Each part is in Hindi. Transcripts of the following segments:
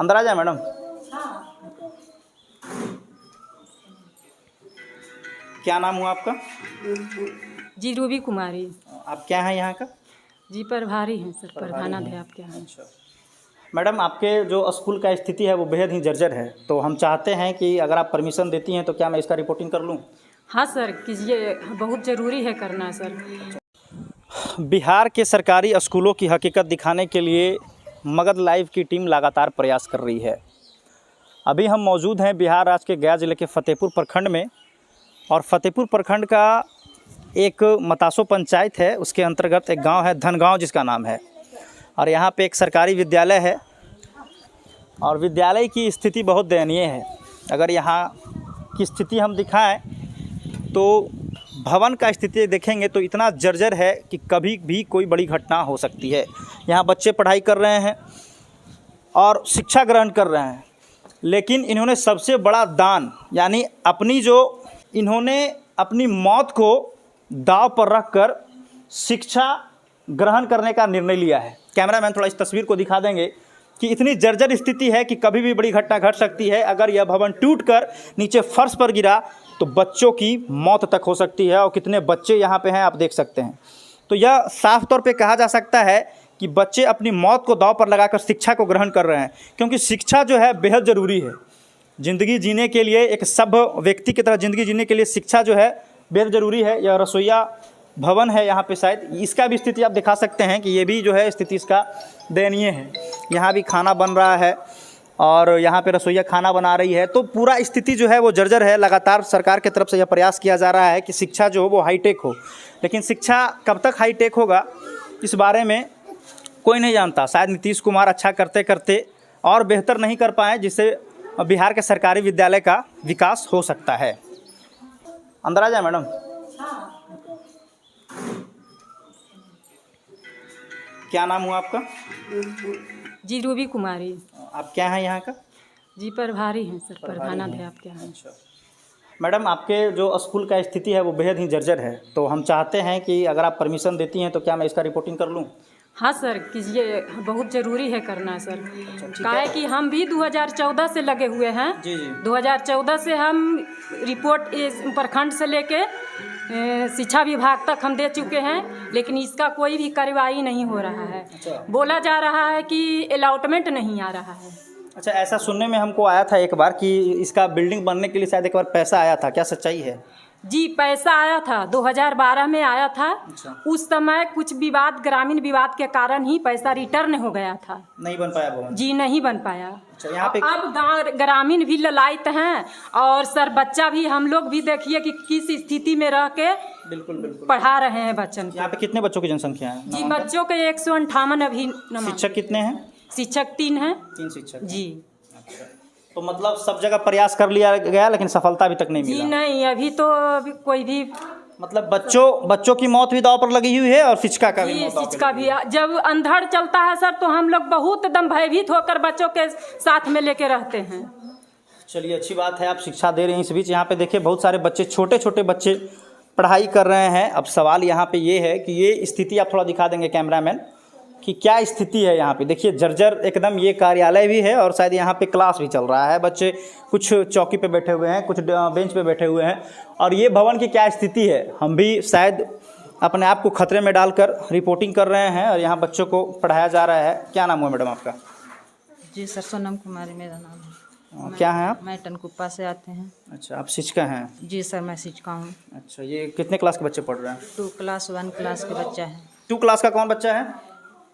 अंदर आ जाए मैडम। क्या नाम हुआ आपका? जी रूबी कुमारी। आप क्या हैं यहाँ का? जी प्रभारी हैं सर, प्रभारी प्रधानाध्यापक क्या हैं। अच्छा मैडम, आपके जो स्कूल का स्थिति है वो बेहद ही जर्जर है, तो हम चाहते हैं कि अगर आप परमिशन देती हैं तो क्या मैं इसका रिपोर्टिंग कर लूँ? हाँ सर, कीजिए, बहुत ज़रूरी है करना सर। बिहार के सरकारी स्कूलों की हकीकत दिखाने के लिए मगध लाइव की टीम लगातार प्रयास कर रही है। अभी हम मौजूद हैं बिहार राज्य के गया जिले के फतेहपुर प्रखंड में, और फतेहपुर प्रखंड का एक मतासो पंचायत है, उसके अंतर्गत एक गांव है धनगांव जिसका नाम है, और यहाँ पे एक सरकारी विद्यालय है और विद्यालय की स्थिति बहुत दयनीय है। अगर यहाँ की स्थिति हम दिखाएं तो भवन का स्थिति देखेंगे तो इतना जर्जर है कि कभी भी कोई बड़ी घटना हो सकती है। यहाँ बच्चे पढ़ाई कर रहे हैं और शिक्षा ग्रहण कर रहे हैं, लेकिन इन्होंने सबसे बड़ा दान यानी इन्होंने अपनी मौत को दांव पर रखकर शिक्षा ग्रहण करने का निर्णय लिया है। कैमरामैन थोड़ा इस तस्वीर को दिखा देंगे कि इतनी जर्जर स्थिति है कि कभी भी बड़ी घटना घट सकती है। अगर यह भवन टूटकर नीचे फर्श पर गिरा तो बच्चों की मौत तक हो सकती है, और कितने बच्चे यहाँ पे हैं आप देख सकते हैं। तो यह साफ तौर पे कहा जा सकता है कि बच्चे अपनी मौत को दांव पर लगाकर शिक्षा को ग्रहण कर रहे हैं, क्योंकि शिक्षा जो है बेहद ज़रूरी है ज़िंदगी जीने के लिए। एक सभ्य व्यक्ति की तरह ज़िंदगी जीने के लिए शिक्षा जो है बेहद ज़रूरी है। यह रसोईया भवन है यहाँ पे, शायद इसका भी स्थिति आप दिखा सकते हैं कि ये भी जो है स्थिति इसका दयनीय है। यहाँ भी खाना बन रहा है और यहाँ पे रसोईया खाना बना रही है, तो पूरा स्थिति जो है वो जर्जर है। लगातार सरकार की तरफ से यह प्रयास किया जा रहा है कि शिक्षा जो हो वो हाईटेक हो, लेकिन शिक्षा कब तक हाईटेक होगा इस बारे में कोई नहीं जानता। शायद नीतीश कुमार अच्छा करते करते और बेहतर नहीं कर पाए, जिससे बिहार के सरकारी विद्यालय का विकास हो सकता है। अंदर आ जाए मैडम। क्या नाम हुआ आपका? जी रूबी कुमारी। आप क्या हैं यहाँ का? जी प्रभारी हैं सर, प्रधानाध्यापक क्या हैं। अच्छा मैडम, आपके जो स्कूल का स्थिति है वो बेहद ही जर्जर है, तो हम चाहते हैं कि अगर आप परमिशन देती हैं तो क्या मैं इसका रिपोर्टिंग कर लूँ? हाँ सर, कीजिए, बहुत ज़रूरी है करना सर। क्या है कि हम भी 2014 से लगे हुए हैं। जी जी। 2014 से हम रिपोर्ट इस प्रखंड से लेके शिक्षा विभाग तक हम दे चुके हैं, लेकिन इसका कोई भी कार्रवाई नहीं हो रहा है। अच्छा। बोला जा रहा है कि अलॉटमेंट नहीं आ रहा है। अच्छा, ऐसा सुनने में हमको आया था एक बार कि इसका बिल्डिंग बनने के लिए शायद एक बार पैसा आया था, क्या सच्चाई है? जी पैसा आया था, 2012 में आया था। अच्छा। उस समय कुछ विवाद, ग्रामीण विवाद के कारण ही पैसा रिटर्न हो गया था। नहीं बन पाया भवन? जी नहीं बन पाया। अच्छा, यहाँ पे अब गाँव ग्रामीण भी ललायत हैं, और सर बच्चा भी, हम लोग भी देखिए कि किस स्थिति में रह के बिल्कुल बिल्कुल पढ़ा रहे हैं बच्चन को। यहाँ पे कितने बच्चों की जनसंख्या है? जी बच्चों के 158 अभी। शिक्षक कितने हैं? शिक्षक 3 हैं। 3 शिक्षक जी। अच्छा, तो मतलब सब जगह प्रयास कर लिया गया लेकिन सफलता अभी तक नहीं जी मिला? नहीं, अभी तो अभी कोई भी, मतलब बच्चों की मौत भी दांव पर लगी हुई है और शिक्षा का भी जी मौत दांव पे शिक्षा लगी भी। जब अंधड़ चलता है सर तो हम लोग बहुत एकदम भयभीत होकर बच्चों के साथ में लेके रहते हैं। चलिए, अच्छी बात है आप शिक्षा दे रहे हैं। इस बीच यहाँ पे देखिए बहुत सारे बच्चे, छोटे छोटे बच्चे पढ़ाई कर रहे हैं। अब सवाल यहाँ पे ये है कि ये स्थिति आप थोड़ा दिखा देंगे कैमरामैन कि क्या स्थिति है यहाँ पे? देखिए जर्जर एकदम, ये कार्यालय भी है और शायद यहाँ पे क्लास भी चल रहा है। बच्चे कुछ चौकी पे बैठे हुए हैं, कुछ बेंच पे बैठे हुए हैं, और ये भवन की क्या स्थिति है हम भी शायद अपने आप को खतरे में डालकर रिपोर्टिंग कर रहे हैं, और यहाँ बच्चों को पढ़ाया जा रहा है। क्या नाम हुआ मैडम आपका? जी सर, सोनम कुमारी मेरा नाम है। क्या हैं आप? मैं टनकुप्पा से आते हैं। अच्छा, आप शिक्षिका हैं? जी सर, मैं शिक्षिका हूँ। अच्छा, ये कितने क्लास के बच्चे पढ़ रहे हैं? 2 क्लास 1 क्लास के बच्चा है। 2 क्लास का कौन बच्चा है?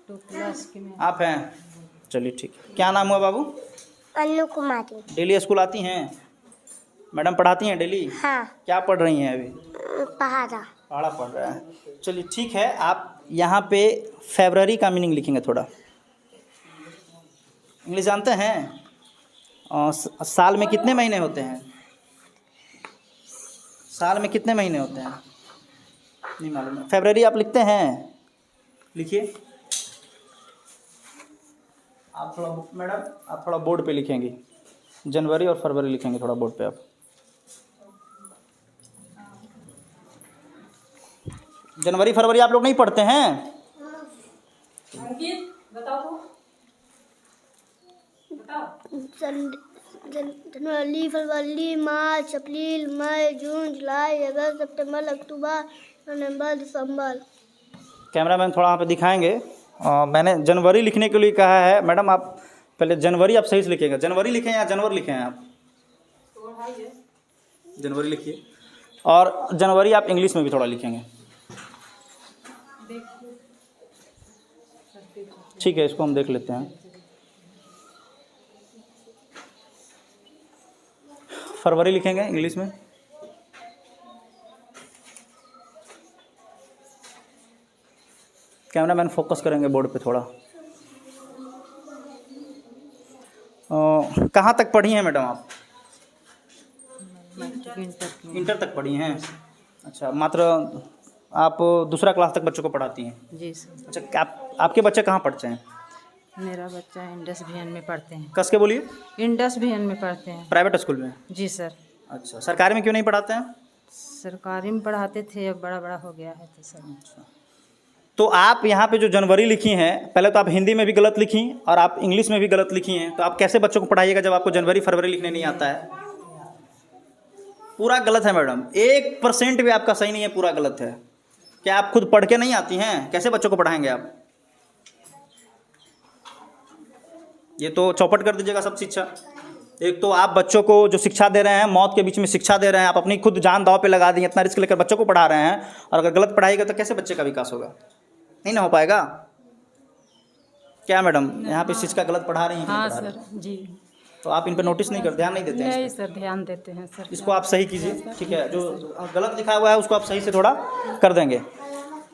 2 क्लास के में आप हैं? चलिए ठीक है। क्या नाम हुआ बाबू? अनु कुमारी। डेली स्कूल आती हैं मैडम? पढ़ाती हैं डेली? हाँ। क्या पढ़ रही हैं अभी? पहाड़ा पढ़ रहा है। चलिए ठीक है, आप यहाँ पे फरवरी का मीनिंग लिखेंगे। थोड़ा इंग्लिश जानते हैं? साल में कितने महीने होते हैं? साल में कितने महीने होते हैं? नहीं मालूम है। फरवरी आप लिखते हैं? लिखिए आप थोड़ा मैडम, आप थोड़ा बोर्ड पे लिखेंगे। जनवरी और फरवरी लिखेंगे थोड़ा बोर्ड पे आप। जनवरी फरवरी आप लोग नहीं पढ़ते हैं? अंकित बताओ तो, बताओ। जनवरी, फरवरी, मार्च, अप्रैल, मई, जून, जुलाई, अगस्त, सितंबर, अक्टूबर, नवंबर, दिसंबर। कैमरामैन थोड़ा वहाँ पे दिखाएंगे। मैंने जनवरी लिखने के लिए कहा है। मैडम आप पहले जनवरी आप सही से लिखिएगा। जनवरी लिखें या जनवरी लिखें आप? जनवरी लिखिए। और जनवरी आप इंग्लिश में भी थोड़ा लिखेंगे। ठीक है, इसको हम देख लेते हैं। फरवरी लिखेंगे इंग्लिश में। कैमरामैन फोकस करेंगे बोर्ड पे थोड़ा। कहाँ तक पढ़ी हैं मैडम आप? इंटर तक पढ़ी हैं। अच्छा, मात्र आप दूसरा क्लास तक बच्चों को पढ़ाती हैं? जी सर। अच्छा, आपके बच्चे कहाँ पढ़ते हैं? मेरा बच्चा इंडस भियन में पढ़ते हैं। कस के बोलिए। इंडस भियन में पढ़ते हैं। प्राइवेट स्कूल में? जी सर। अच्छा, सरकारी में क्यों नहीं पढ़ाते हैं? सरकारी में पढ़ाते थे, अब बड़ा बड़ा हो गया है तो सर। अच्छा, तो आप यहाँ पे जो जनवरी लिखी हैं, पहले तो आप हिंदी में भी गलत लिखी और आप इंग्लिश में भी गलत लिखी हैं। तो आप कैसे बच्चों को पढ़ाइएगा जब आपको जनवरी फरवरी लिखने नहीं आता है? पूरा गलत है मैडम, 1% भी आपका सही नहीं है, पूरा गलत है। क्या आप खुद पढ़ के नहीं आती हैं? कैसे बच्चों को पढ़ाएंगे आप? ये तो चौपट कर दीजिएगा सब शिक्षा। एक तो आप बच्चों को जो शिक्षा दे रहे हैं, मौत के बीच में शिक्षा दे रहे हैं, आप अपनी खुद जान दांव पे लगा दी, इतना रिस्क लेकर बच्चों को पढ़ा रहे हैं, और अगर गलत पढ़ाइएगा तो कैसे बच्चे का विकास होगा? नहीं ना हो पाएगा। क्या मैडम यहाँ पे इस चीज़ का गलत पढ़ा रही हैं? हाँ सर जी। तो आप इन पे नोटिस नहीं कर, ध्यान नहीं देते हैं? नहीं सर, ध्यान देते हैं सर। इसको आप सही कीजिए, ठीक है? जो गलत लिखा हुआ है उसको आप सही से थोड़ा कर देंगे।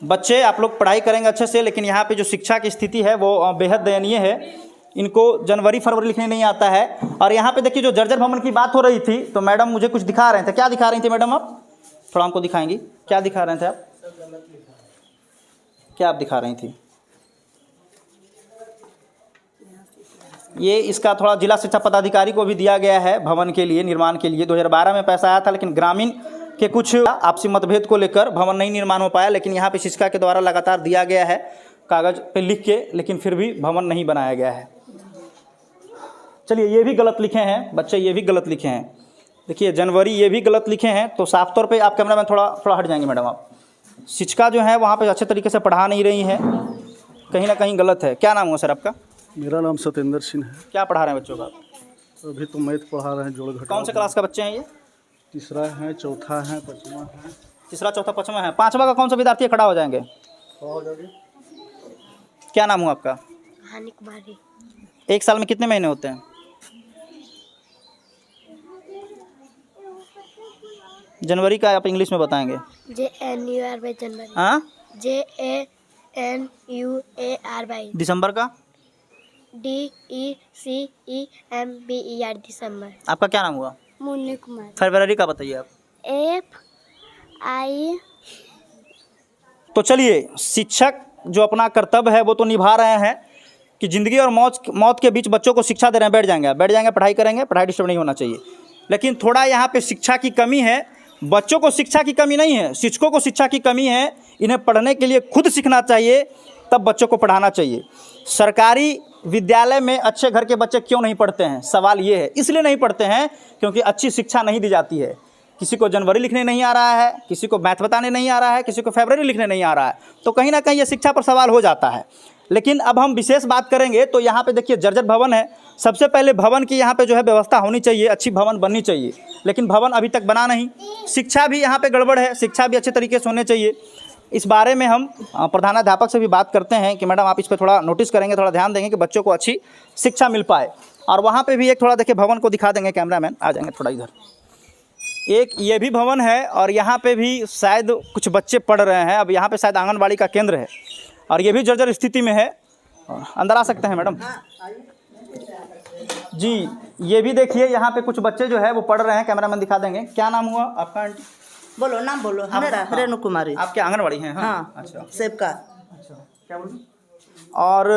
बच्चे आप लोग पढ़ाई करेंगे अच्छे से, लेकिन यहाँ पे जो शिक्षा की स्थिति है वो बेहद दयनीय है। इनको जनवरी फरवरी लिखने नहीं आता है। और यहाँ पे देखिए, जो जर्जर भवन की बात हो रही थी, तो मैडम मुझे कुछ दिखा रहे थे। क्या दिखा रही थी मैडम आप? थोड़ा हमको दिखाएंगी, क्या दिखा रहे थे आप? क्या आप दिखा रही थी? ये इसका थोड़ा जिला शिक्षा पदाधिकारी को भी दिया गया है भवन के लिए, निर्माण के लिए। 2012 में पैसा आया था, लेकिन ग्रामीण के कुछ आपसी मतभेद को लेकर भवन नहीं निर्माण हो पाया। लेकिन यहाँ पे शिक्षा के द्वारा लगातार दिया गया है कागज़ पे लिख के, लेकिन फिर भी भवन नहीं बनाया गया है। चलिए, ये भी गलत लिखे हैं बच्चे, ये भी गलत लिखे हैं। देखिए जनवरी ये भी गलत लिखे हैं। तो साफ तौर पे आप कैमरा में थोड़ा हट जाएंगे मैडम। आप शिक्षिका जो है वहाँ पे अच्छे तरीके से पढ़ा नहीं रही हैं, कहीं ना कहीं गलत है। क्या नाम हुआ सर आपका? मेरा नाम सत्येंद्र सिंह है। क्या पढ़ा रहे हैं बच्चों का? अभी तो मैथ पढ़ा रहे हैं, जोड़ घटाव। कौन से क्लास का बच्चे हैं ये? तीसरा है, चौथा है, पाँचवा है। तीसरा, चौथा, पाँचवा है। पाँचवा का कौन सा विद्यार्थी है? खड़ा हो जाएंगे। क्या नाम हुआ आपका? हानि कुमारी। एक साल में कितने महीने होते हैं? जनवरी का आप इंग्लिश में बताएंगे। JNUARY जनवरी। हाँ, JANUARY। दिसंबर का? DECEMBER दिसंबर। आपका क्या नाम हुआ? मुन्नी कुमार। फरवरी का बताइए आप। FI। तो चलिए, शिक्षक जो अपना कर्तव्य है वो तो निभा रहे हैं कि ज़िंदगी और मौत के बीच बच्चों को शिक्षा दे रहे हैं। बैठ जाएंगे पढ़ाई करेंगे, पढ़ाई डिस्टर्ब नहीं होना चाहिए। लेकिन थोड़ा यहाँ पे शिक्षा की कमी है। बच्चों को शिक्षा की कमी नहीं है, शिक्षकों को शिक्षा की कमी है। इन्हें पढ़ने के लिए खुद सीखना चाहिए, तब बच्चों को पढ़ाना चाहिए। सरकारी विद्यालय में अच्छे घर के बच्चे क्यों नहीं पढ़ते हैं? सवाल ये है, इसलिए नहीं पढ़ते हैं क्योंकि अच्छी शिक्षा नहीं दी जाती है। किसी को जनवरी लिखने नहीं आ रहा है, किसी को मैथ बताने नहीं आ रहा है, किसी को फरवरी लिखने नहीं आ रहा है, तो कहीं ना कहीं ये शिक्षा पर सवाल हो जाता है। लेकिन अब हम विशेष बात करेंगे तो यहाँ पे देखिए जर्जर भवन है। सबसे पहले भवन की यहाँ पे जो है व्यवस्था होनी चाहिए, अच्छी भवन बननी चाहिए, लेकिन भवन अभी तक बना नहीं। शिक्षा भी यहाँ पे गड़बड़ है, शिक्षा भी अच्छे तरीके से होने चाहिए। इस बारे में हम प्रधानाध्यापक से भी बात करते हैं कि मैडम आप इस पर थोड़ा नोटिस करेंगे, थोड़ा ध्यान देंगे कि बच्चों को अच्छी शिक्षा मिल पाए। और वहाँ पे भी एक थोड़ा देखिए भवन को दिखा देंगे, कैमरामैन आ जाएंगे थोड़ा इधर। एक ये भी भवन है और यहाँ पे भी शायद कुछ बच्चे पढ़ रहे हैं। अब यहाँ पे शायद आंगनबाड़ी का केंद्र है और ये भी जर्जर स्थिति में है। अंदर आ सकते हैं मैडम जी। ये भी देखिए यहाँ पे कुछ बच्चे जो है वो पढ़ रहे हैं, कैमरामैन दिखा देंगे। क्या नाम हुआ आपका आंटी? बोलो नाम बोलो। मेरा रेणु कुमारी। आप क्या आंगनबाड़ी हैं? हाँ, अच्छा, सेवका। अच्छा, क्या बोल? और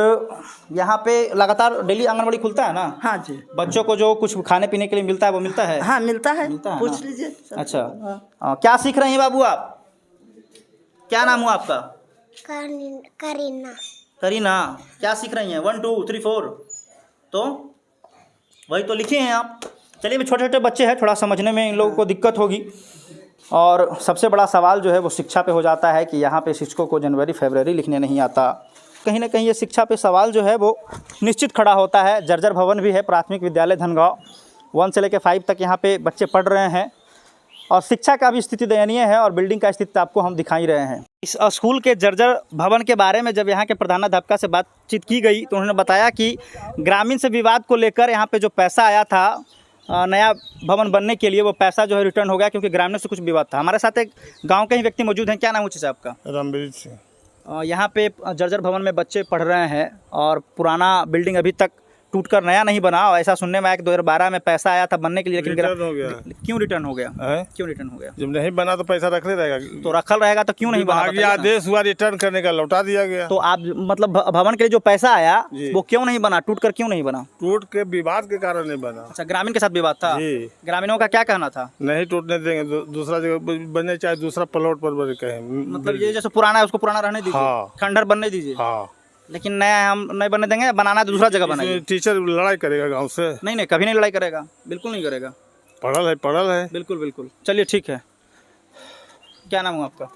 यहाँ पे लगातार डेली आंगनबाड़ी खुलता है ना? हाँ जी। बच्चों को जो कुछ खाने पीने के लिए मिलता है वो मिलता है? हाँ मिलता है, पूछ ना? लीजिए। अच्छा, क्या सीख रहे हैं बाबू आप? क्या नाम हुआ आपका? करीना। करीना। क्या सीख रही हैं? 1 2 3 4। तो वही तो लिखे हैं आप। चलिए, अभी छोटे छोटे बच्चे हैं, थोड़ा समझने में इन लोगों को दिक्कत होगी। और सबसे बड़ा सवाल जो है वो शिक्षा पे हो जाता है कि यहाँ पे शिक्षकों को जनवरी फरवरी लिखने नहीं आता। कहीं ना कहीं ये शिक्षा पे सवाल जो है वो निश्चित खड़ा होता है। जर्जर भवन भी है प्राथमिक विद्यालय धनगांव, 1 से लेकर 5 तक यहाँ पे बच्चे पढ़ रहे हैं और शिक्षा का भी स्थिति दयनीय है और बिल्डिंग का स्थिति आपको हम दिखा ही रहे हैं। इस स्कूल के जर्जर भवन के बारे में जब यहाँ के प्रधानाध्यापिका से बातचीत की गई तो उन्होंने बताया कि ग्रामीण से विवाद को लेकर यहाँ पे जो पैसा आया था नया भवन बनने के लिए, वो पैसा जो है रिटर्न हो गया क्योंकि ग्रामीणों से कुछ विवाद था। हमारे साथ एक गाँव के ही व्यक्ति मौजूद हैं। क्या नाम है आपका? रामवीर सिंह। यहाँ पे जर्जर भवन में बच्चे पढ़ रहे हैं और पुराना बिल्डिंग अभी तक टूटकर नया नहीं बना। और ऐसा सुनने में आया कि 2012 में पैसा आया था बनने के लिए, लेकिन रिटर्न हो गया। क्यों रिटर्न हो गया? क्यों रिटर्न हो गया? जब नहीं बना तो पैसा रखले रहेगा। तो रखल रहेगा तो क्यों नहीं बना? आगे आदेश हुआ रिटर्न करने का, लौटा दिया गया। तो आप मतलब भवन के लिए जो पैसा आया वो क्यों नहीं बना? टूटकर क्यों नहीं बना? टूट के विवाद के कारण नहीं बना। अच्छा, ग्रामीण के साथ विवाद था? ग्रामीणों का क्या कहना था? नहीं टूटने देंगे, दूसरा जगह बने, चाहे दूसरा प्लॉट पर बने कहें। मतलब ये जैसे पुराना है उसको पुराना रहने दीजिए। हाँ। खंडहर बनने दीजिए। हाँ, लेकिन नया हम नहीं बनने देंगे, बनाना है तो दूसरा जगह बनाइए। टीचर लड़ाई करेगा गांव से? नहीं, कभी नहीं लड़ाई करेगा, बिल्कुल नहीं करेगा। पढ़ल है। बिल्कुल। चलिए ठीक है। क्या नाम हुआ आपका?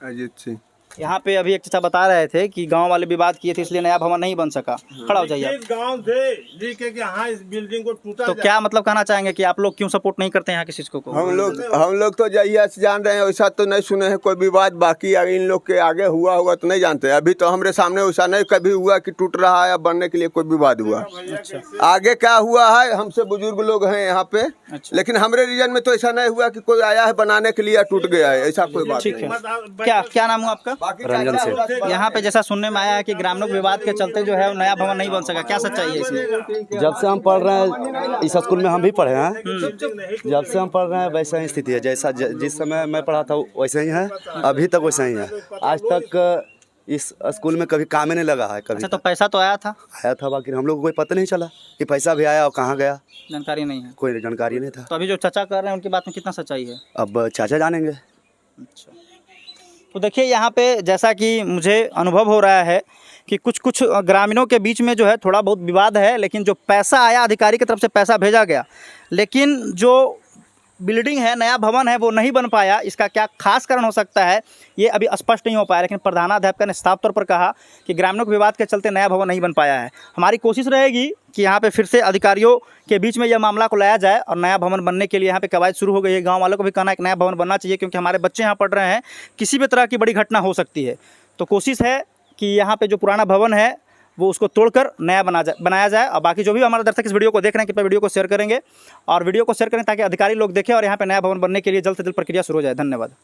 अजीत सिंह। यहाँ पे अभी एक चाचा बता रहे थे कि गांव वाले विवाद किए थे इसलिए नया भवन नहीं बन सका। खड़ा हो जाइए। गांव से लिखे कि हाँ इस बिल्डिंग को टूटा। तो क्या मतलब कहना चाहेंगे कि आप लोग क्यों सपोर्ट नहीं करते हैं यहाँ के शिक्षकों को? हम लोग तो जहिया से जान रहे हैं, वैसा तो नहीं सुने हैं कोई विवाद। बाकी इन लोग के आगे हुआ होगा तो नहीं जानते। अभी तो हमारे सामने वैसा नहीं कभी हुआ कि टूट रहा है या बनने के लिए कोई विवाद हुआ। आगे क्या हुआ है, हमसे बुजुर्ग लोग हैं यहाँ पे, लेकिन हमारे रीजन में तो ऐसा नहीं हुआ कि कोई आया है बनाने के लिए टूट गया है, ऐसा कोई बात नहीं। क्या नाम हुआ आपका? रंजन सिंह। यहाँ पे जैसा सुनने में आया है कि ग्रामीण विवाद के चलते जो है वो नया भवन नहीं बन सका, क्या सच्चाई है इसमें? जब से हम पढ़ रहे हैं इस स्कूल में, हम भी पढ़े हैं, जब से हम पढ़ रहे हैं वैसा ही स्थिति है। जैसा जिस समय मैं पढ़ा था वैसा ही है, अभी तक वैसा ही है। आज तक इस स्कूल में कभी काम ही नहीं लगा है कभी। अच्छा, तो पैसा तो आया था? आया था, बाकी हम लोग को कोई पता नहीं चला कि पैसा भी आया और कहाँ गया, जानकारी नहीं है। कोई जानकारी नहीं था। तो अभी जो चाचा कर रहे हैं उनकी बात में कितना सच्चाई है? अब चाचा जानेंगे। अच्छा, तो देखिए यहाँ पे जैसा कि मुझे अनुभव हो रहा है कि कुछ ग्रामीणों के बीच में जो है थोड़ा बहुत विवाद है, लेकिन जो पैसा आया अधिकारी की तरफ से पैसा भेजा गया, लेकिन जो बिल्डिंग है नया भवन है वो नहीं बन पाया। इसका क्या खास कारण हो सकता है ये अभी स्पष्ट नहीं हो पाया, लेकिन प्रधानाध्यापिका ने साफ तौर पर कहा कि ग्रामीणों के विवाद के चलते नया भवन नहीं बन पाया है। हमारी कोशिश रहेगी कि यहाँ पे फिर से अधिकारियों के बीच में यह मामला को लाया जाए और नया भवन बनने के लिए यहाँ पे कवायद शुरू हो गई है। गाँव वालों को भी कहना है कि नया भवन बनना चाहिए क्योंकि हमारे बच्चे यहाँ पढ़ रहे हैं, किसी भी तरह की बड़ी घटना हो सकती है। तो कोशिश है कि यहाँ पे जो पुराना भवन है वो उसको तोड़कर नया बनाया जाए। और बाकी जो भी हमारे दर्शक इस वीडियो को देख रहे हैं कृपया वीडियो को शेयर करेंगे और वीडियो को शेयर करें ताकि अधिकारी लोग देखें और यहाँ पे नया भवन बनने के लिए जल्द से जल्द प्रक्रिया शुरू हो जाए। धन्यवाद।